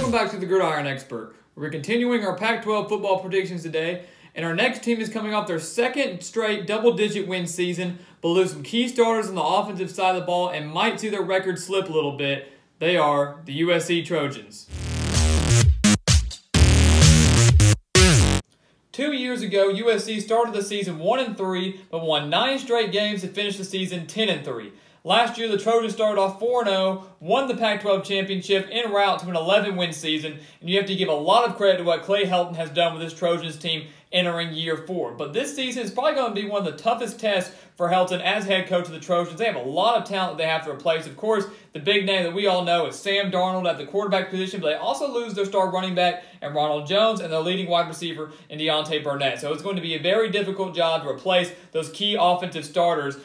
Welcome back to the Gridiron Expert. We're continuing our Pac-12 football predictions today, and our next team is coming off their second straight double-digit win season, but lose some key starters on the offensive side of the ball and might see their record slip a little bit. They are the USC Trojans. 2 years ago, USC started the season 1-3, but won 9 straight games to finish the season 10-3. Last year, the Trojans started off 4-0, won the Pac-12 championship en route to an 11-win season, and you have to give a lot of credit to what Clay Helton has done with this Trojans team entering year 4. But this season is probably going to be one of the toughest tests for Helton as head coach of the Trojans. They have a lot of talent they have to replace. Of course, the big name that we all know is Sam Darnold at the quarterback position, but they also lose their star running back and Ronald Jones and their leading wide receiver in Deontay Burnett. So it's going to be a very difficult job to replace those key offensive starters.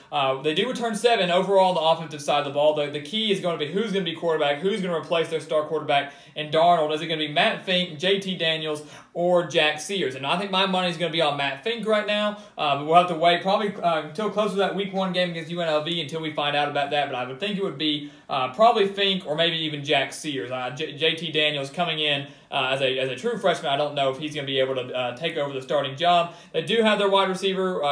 They do return 7 overall on the offensive side of the ball. The key is going to be who's going to be quarterback, who's going to replace their star quarterback and Darnold. Is it going to be Matt Fink, JT Daniels, or Jack Sears? And I think my money is going to be on Matt Fink right now. But we'll have to wait probably until close to that Week 1 game against UNLV until we find out about that. But I would think it would be probably Fink or maybe even Jack Sears. JT Daniels coming in as a true freshman. I don't know if he's going to be able to take over the starting job. They do have their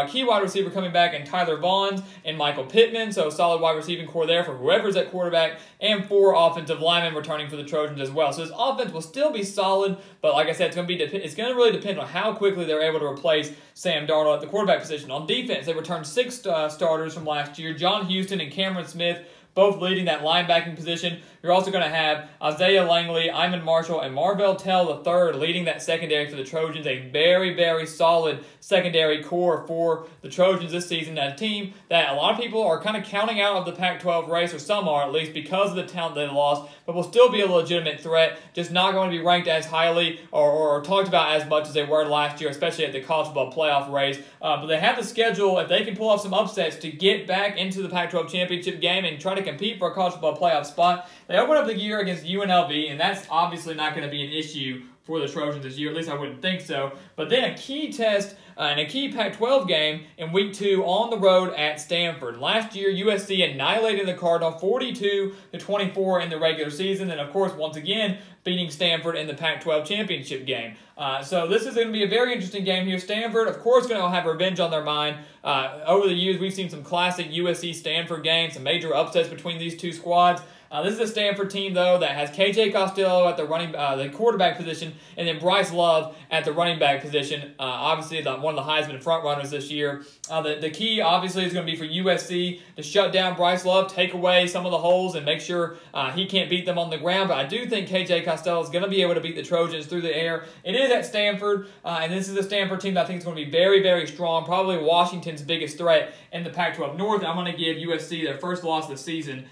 key wide receiver coming back in Tyler Vaughn and Michael Pittman. So solid wide receiving core there for whoever's at quarterback, and 4 offensive linemen returning for the Trojans as well. So this offense will still be solid, but like I said, it's going to really depend on how quickly they're able to replace Sam Darnold at the quarterback position. On defense, they returned 6 starters from last year. John Houston and Cameron Smith, both leading that linebacking position. You're also going to have Isaiah Langley, Iman Marshall, and Marvell Tell III leading that secondary for the Trojans. A very, very solid secondary core for the Trojans this season. A team that a lot of people are kind of counting out of the Pac-12 race, or some are at least, because of the talent they lost, but will still be a legitimate threat, just not going to be ranked as highly or talked about as much as they were last year, especially at the college football playoff race. But they have the schedule, if they can pull off some upsets, to get back into the Pac-12 championship game and try to compete for a college football playoff spot. They open up the year against UNLV, and that's obviously not going to be an issue for the Trojans this year. At least I wouldn't think so. But then a key test and a key Pac-12 game in Week 2 on the road at Stanford. Last year, USC annihilated the Cardinal 42-24 in the regular season, and of course, once again, beating Stanford in the Pac-12 championship game. So this is going to be a very interesting game here. Stanford, of course, going to have revenge on their mind. Over the years, we've seen some classic USC-Stanford games, some major upsets between these two squads. This is a Stanford team, though, that has KJ Costello at the quarterback position, and then Bryce Love at the running back position. Obviously, one of the Heisman frontrunners this year. The key, obviously, is going to be for USC to shut down Bryce Love, take away some of the holes, and make sure he can't beat them on the ground. But I do think KJ Costello is going to be able to beat the Trojans through the air. It is at Stanford, and this is a Stanford team that I think is going to be very, very strong, probably Washington's biggest threat in the Pac-12 North. I'm going to give USC their first loss of the season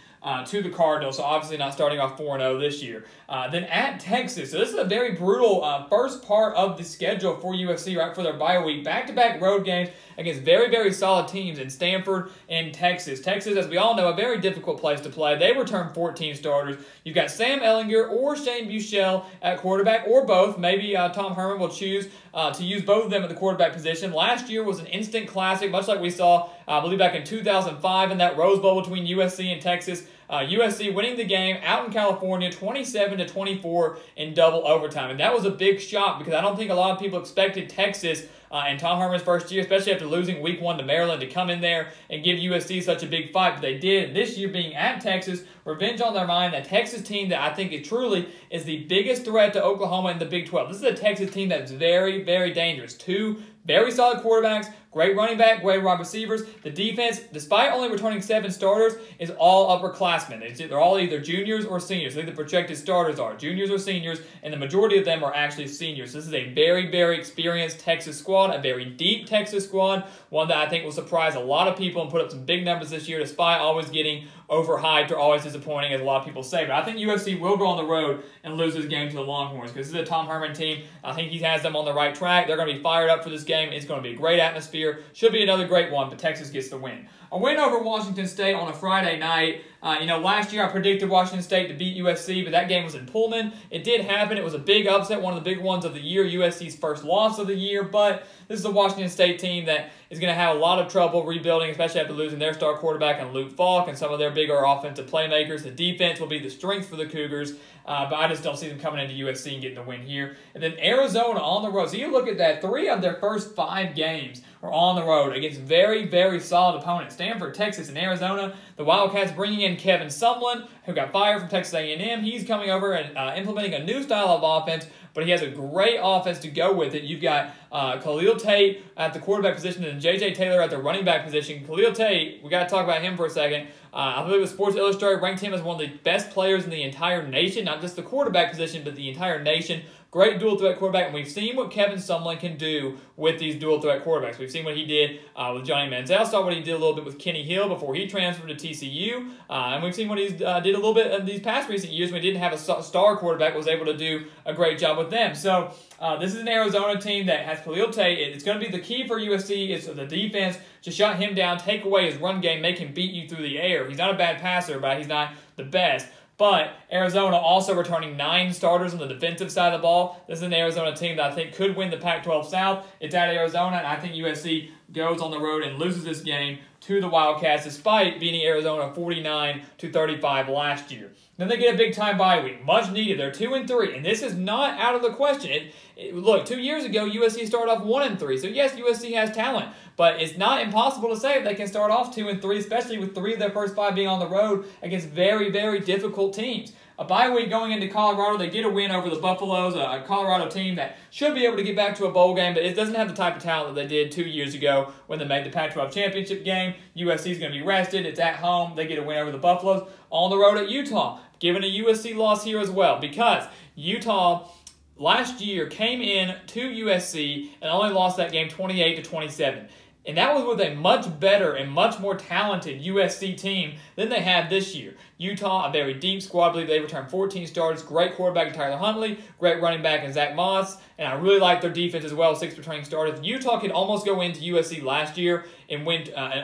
to the Cardinals, so obviously not starting off 4-0 this year. Then at Texas, so this is a very brutal first part of the schedule for USC, right, for their bye week. Back-to-back road games against very, very solid teams in Stanford and Texas. Texas, as we all know, a very difficult place to play. They return 14 starters. You've got Sam Ehlinger or Shane Buechele at quarterback, or both. Maybe Tom Herman will choose to use both of them at the quarterback position. Last year was an instant classic, much like we saw, I believe, back in 2005 in that Rose Bowl between USC and Texas. USC winning the game out in California 27-24 in double overtime. And that was a big shock because I don't think a lot of people expected Texas in Tom Herman's first year, especially after losing Week 1 to Maryland, to come in there and give USC such a big fight. But they did. This year being at Texas, revenge on their mind. That Texas team that I think is truly is the biggest threat to Oklahoma in the Big 12. This is a Texas team that's very, very dangerous. 2 very solid quarterbacks, great running back, great wide receivers. The defense, despite only returning 7 starters, is all upperclassmen. They're all either juniors or seniors. I think the projected starters are juniors or seniors, and the majority of them are actually seniors. This is a very, very experienced Texas squad, a very deep Texas squad, one that I think will surprise a lot of people and put up some big numbers this year, despite always getting overhyped or always disappointing, as a lot of people say. But I think USC will go on the road and lose this game to the Longhorns, because this is a Tom Herman team. I think he has them on the right track. They're going to be fired up for this game. It's going to be a great atmosphere. Should be another great one, but Texas gets the win. A win over Washington State on a Friday night. Last year I predicted Washington State to beat USC, but that game was in Pullman. It did happen. It was a big upset, one of the big ones of the year, USC's first loss of the year, but this is a Washington State team that is going to have a lot of trouble rebuilding, especially after losing their star quarterback and Luke Falk and some of their bigger offensive playmakers. The defense will be the strength for the Cougars, but I just don't see them coming into USC and getting a win here. And then Arizona on the road. So you look at that, 3 of their first 5 games are on the road against very, very solid opponents. Stanford, Texas, and Arizona. The Wildcats bringing in Kevin Sumlin, who got fired from Texas A&M. He's coming over and implementing a new style of offense, but he has a great offense to go with it. You've got Khalil Tate at the quarterback position and J.J. Taylor at the running back position. Khalil Tate, we got to talk about him for a second. I believe Sports Illustrated ranked him as one of the best players in the entire nation, not just the quarterback position, but the entire nation. Great dual-threat quarterback, and we've seen what Kevin Sumlin can do with these dual-threat quarterbacks. We've seen what he did with Johnny Manziel, saw what he did a little bit with Kenny Hill before he transferred to TCU, and we've seen what he did a little bit in these past recent years when he didn't have a star quarterback, was able to do a great job with them. So this is an Arizona team that has Khalil Tate. It's going to be the key for USC is the defense to shut him down, take away his run game, make him beat you through the air. He's not a bad passer, but he's not the best. But Arizona also returning 9 starters on the defensive side of the ball. This is an Arizona team that I think could win the Pac-12 South. It's at Arizona, and I think USC goes on the road and loses this game to the Wildcats, despite beating Arizona 49-35 last year. Then they get a big-time bye week. Much needed. They're 2-3, and this is not out of the question. Look, 2 years ago, USC started off 1-3. So, yes, USC has talent, but it's not impossible to say if they can start off 2-3, especially with 3 of their first 5 being on the road against very, very difficult teams. A bye week going into Colorado, they get a win over the Buffaloes, a Colorado team that should be able to get back to a bowl game, but it doesn't have the type of talent that they did 2 years ago when they made the Pac-12 championship game. USC is going to be rested. It's at home. They get a win over the Buffaloes. On the road at Utah, given a USC loss here as well, because Utah last year came in to USC and only lost that game 28-27. And that was with a much better and much more talented USC team than they had this year. Utah, a very deep squad. I believe they returned 14 starters. Great quarterback in Tyler Huntley. Great running back in Zach Moss. And I really like their defense as well, 6 returning starters. Utah could almost go into USC last year and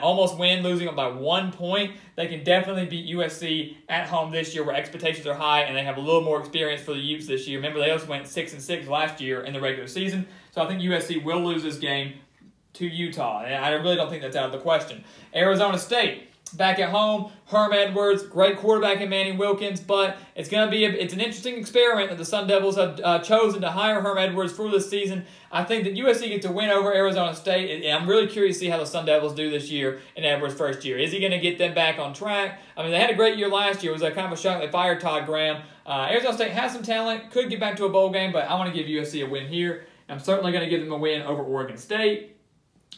almost win, losing by 1 point. They can definitely beat USC at home this year where expectations are high and they have a little more experience for the Utes this year. Remember, they also went 6-6 last year in the regular season. So I think USC will lose this game to Utah. And I really don't think that's out of the question. Arizona State, back at home. Herm Edwards, great quarterback in Manny Wilkins, but it's an interesting experiment that the Sun Devils have chosen to hire Herm Edwards for this season. I think that USC gets a win over Arizona State, and I'm really curious to see how the Sun Devils do this year in Edwards' first year. Is he going to get them back on track? I mean, they had a great year last year. It was kind of a shock they fired Todd Graham. Arizona State has some talent, could get back to a bowl game, but I want to give USC a win here. I'm certainly going to give them a win over Oregon State.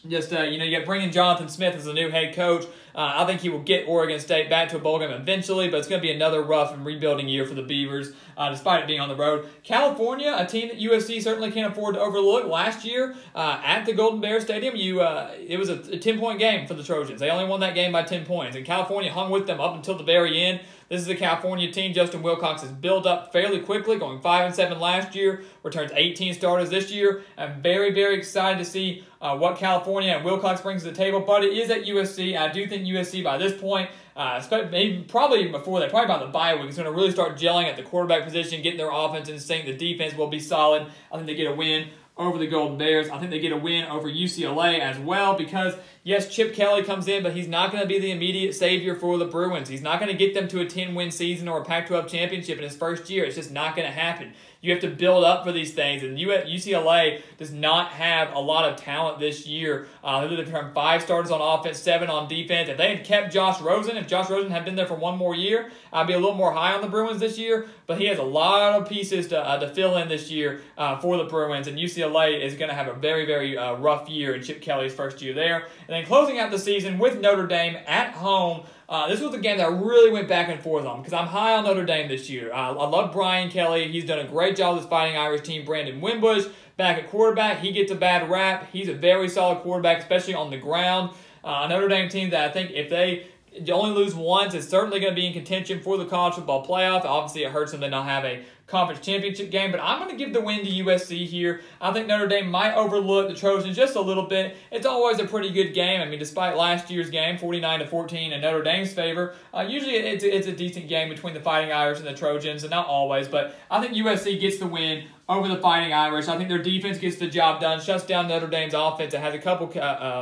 Just, you got bringing Jonathan Smith as the new head coach. I think he will get Oregon State back to a bowl game eventually, but it's going to be another rough and rebuilding year for the Beavers, despite it being on the road. California, a team that USC certainly can't afford to overlook. Last year at the Golden Bear Stadium, it was a 10-point game for the Trojans. They only won that game by 10 points, and California hung with them up until the very end. This is a California team. Justin Wilcox has built up fairly quickly, going 5-7 last year, returns 18 starters this year. I'm very, very excited to see what California and Wilcox brings to the table, but it is at USC. I do think USC by this point, probably before that, probably by the bye week, is going to really start gelling at the quarterback position, getting their offense in sync. The defense will be solid. I think they get a win over the Golden Bears. I think they get a win over UCLA as well because, yes, Chip Kelly comes in, but he's not going to be the immediate savior for the Bruins. He's not going to get them to a 10-win season or a Pac-12 championship in his first year. It's just not going to happen. You have to build up for these things, and UCLA does not have a lot of talent this year. They've returned 5 starters on offense, 7 on defense. If they had kept Josh Rosen, if Josh Rosen had been there for one more year, I'd be a little more high on the Bruins this year, but he has a lot of pieces to fill in this year for the Bruins, and UCLA is going to have a very, very rough year in Chip Kelly's first year there. And then closing out the season with Notre Dame at home. This was a game that I really went back and forth on because I'm high on Notre Dame this year. I love Brian Kelly. He's done a great job with this Fighting Irish team. Brandon Wimbush back at quarterback. He gets a bad rap. He's a very solid quarterback, especially on the ground. A Notre Dame team that I think if they only lose once, it's certainly going to be in contention for the college football playoff. Obviously, it hurts them to not have a conference championship game, but I'm going to give the win to USC here. I think Notre Dame might overlook the Trojans just a little bit. It's always a pretty good game. I mean, despite last year's game, 49-14 in Notre Dame's favor, usually it's a decent game between the Fighting Irish and the Trojans, and not always, but I think USC gets the win over the Fighting Irish. I think their defense gets the job done, shuts down Notre Dame's offense. It has a couple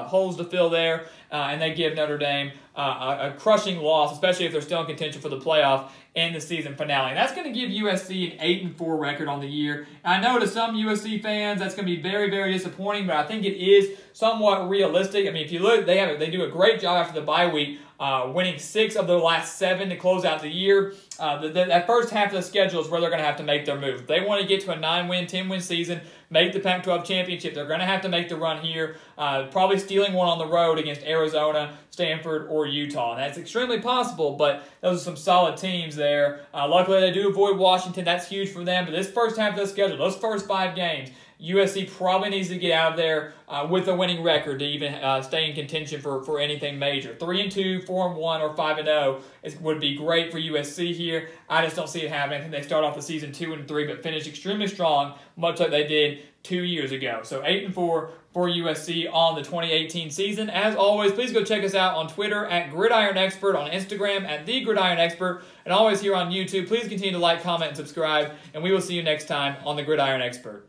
holes to fill there, and they give Notre Dame a crushing loss, especially if they're still in contention for the playoff in the season finale. And that's going to give USC an 8-4 record on the year. And I know to some USC fans that's going to be very, very disappointing, but I think it is somewhat realistic. I mean, if you look, they do a great job after the bye week, winning 6 of their last 7 to close out the year. That first half of the schedule is where they're going to have to make their move. If they want to get to a 9-win, 10-win season, make the Pac-12 championship, they're going to have to make the run here, probably stealing one on the road against Arizona, Stanford, or Utah. And that's extremely possible, but those are some solid teams there. Luckily, they do avoid Washington. That's huge for them. But this first half of the schedule, those first 5 games, USC probably needs to get out of there with a winning record to even stay in contention for anything major. 3-2, 4-1, or 5-0 would be great for USC here. I just don't see it happening. I think they start off the season 2-3, but finish extremely strong, much like they did 2 years ago. So 8-4 for USC on the 2018 season. As always, please go check us out on Twitter at Gridiron Expert, on Instagram at The Gridiron Expert, and always here on YouTube. Please continue to like, comment, and subscribe, and we will see you next time on The Gridiron Expert.